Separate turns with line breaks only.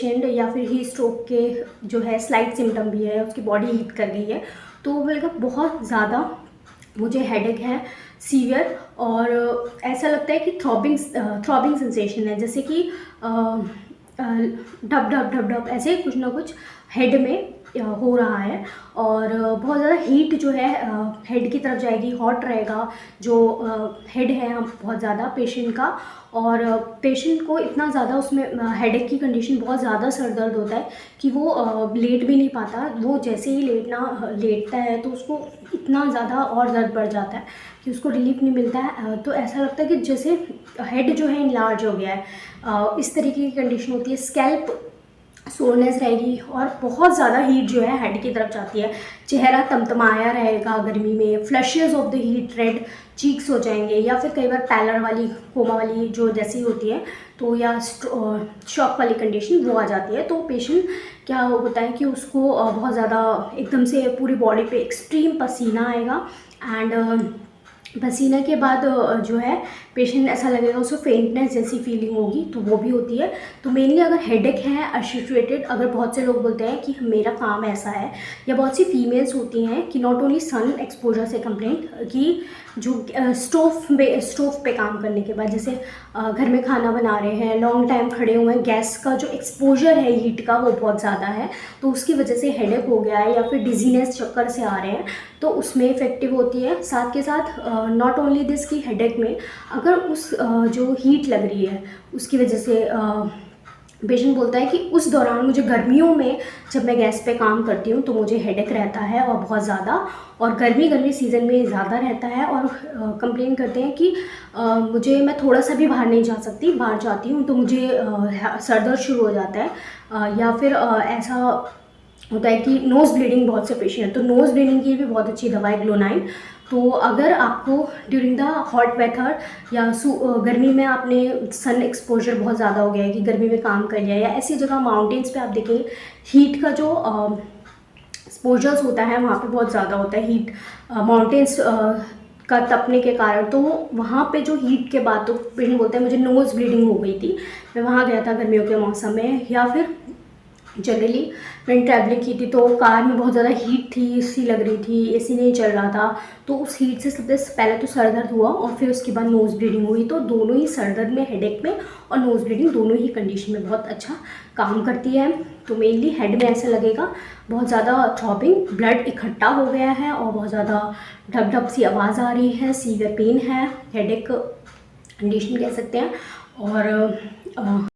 Patient या फिर heat stroke के जो है स्लाइट सिम्टम भी है, उसकी बॉडी हीट कर गई है, तो वो बोलेगा बहुत ज़्यादा मुझे हेडेक है सीवियर, और ऐसा लगता है कि थ्रॉबिंग सेंसेशन है, जैसे कि डब डब डब डब ऐसे कुछ ना कुछ हेड में हो रहा है, और बहुत ज़्यादा हीट जो है हेड की तरफ जाएगी, हॉट रहेगा जो हेड है बहुत ज़्यादा पेशेंट का, और पेशेंट को इतना ज़्यादा उसमें हेडेक की कंडीशन बहुत ज़्यादा सर दर्द होता है कि वो लेट भी नहीं पाता। वो जैसे ही लेटता है तो उसको इतना ज़्यादा और दर्द बढ़ जाता है कि उसको रिलीफ नहीं मिलता है। तो ऐसा लगता है कि जैसे हेड जो है इनलार्ज हो गया है, इस तरीके की कंडीशन होती है। स्कैल्प सोरनेस रहेगी और बहुत ज़्यादा हीट जो है हेड की तरफ जाती है। चेहरा तमतमाया रहेगा गर्मी में, flashes of the heat, red cheeks हो जाएंगे, या फिर कई बार पैलर वाली, कोमा वाली जो जैसी होती है, तो या शॉक वाली कंडीशन वो आ जाती है। तो पेशेंट क्या होता है कि उसको बहुत ज़्यादा एकदम से पूरी बॉडी पे एक्सट्रीम पसीना आएगा, एंड पसीने के बाद जो है पेशेंट ऐसा लगेगा उसको फेंटनेस जैसी फीलिंग होगी, तो वो भी होती है। तो मेनली अगर हेडेक है एसोसिएटेड, अगर बहुत से लोग बोलते हैं कि मेरा काम ऐसा है, या बहुत सी फीमेल्स होती हैं कि नॉट ओनली सन एक्सपोजर से कंप्लेंट कि जो स्टोव पे काम करने के बाद, जैसे घर में खाना बना रहे हैं, लॉन्ग टाइम खड़े हुए हैं, गैस का जो एक्सपोजर है हीट का वो बहुत ज़्यादा है, तो उसकी वजह से हेडेक हो गया है, या फिर डिजीनेस चक्कर से आ रहे हैं, तो उसमें इफेक्टिव होती है। साथ के साथ नॉट ओनली दिस की हेडेक में अगर उस जो हीट लग रही है उसकी वजह से पेशेंट बोलता है कि उस दौरान मुझे गर्मियों में जब मैं गैस पे काम करती हूँ तो मुझे हेडेक रहता है और बहुत ज़्यादा, और गर्मी सीज़न में ज़्यादा रहता है, और कंप्लेन करते हैं कि मैं थोड़ा सा भी बाहर नहीं जा सकती, बाहर जाती हूँ तो मुझे सर दर्द शुरू हो जाता है, या फिर ऐसा होता है कि नोज़ ब्लीडिंग बहुत से पेशेंट हैं, तो नोज़ ब्लीडिंग की भी बहुत अच्छी दवा है ग्लोनाइन। तो अगर आपको ड्यूरिंग द हॉट वेदर या गर्मी में आपने सन एक्सपोजर बहुत ज़्यादा हो गया है कि गर्मी में काम कर लिया, या ऐसी जगह माउंटेन्स पे आप देखेंगे हीट का जो एक्सपोजर्स होता है वहाँ पे बहुत ज़्यादा होता है हीट, माउंटेन्स का तपने के कारण, तो वहाँ पे जो हीट के बाद तो पेशेंट बोलते हैं मुझे नोज़ ब्लीडिंग हो गई थी, मैं वहाँ गया था गर्मियों के मौसम में, या फिर जनरली मैंने ट्रैवलिंग की थी तो कार में बहुत ज़्यादा हीट थी, सी लग रही थी, एसी नहीं चल रहा था, तो उस हीट से सबसे पहले तो सर दर्द हुआ और फिर उसके बाद नोज़ ब्लीडिंग हुई। तो दोनों ही सर दर्द में, हेडेक में और नोज़ ब्लीडिंग दोनों ही कंडीशन में बहुत अच्छा काम करती है। तो मेनली हेड में ऐसा लगेगा बहुत ज़्यादा थ्रॉबिंग, ब्लड इकट्ठा हो गया है और बहुत ज़्यादा ढप ढप सी आवाज़ आ रही है, सीवियर पेन है, हेडेक कंडीशन कह सकते हैं। और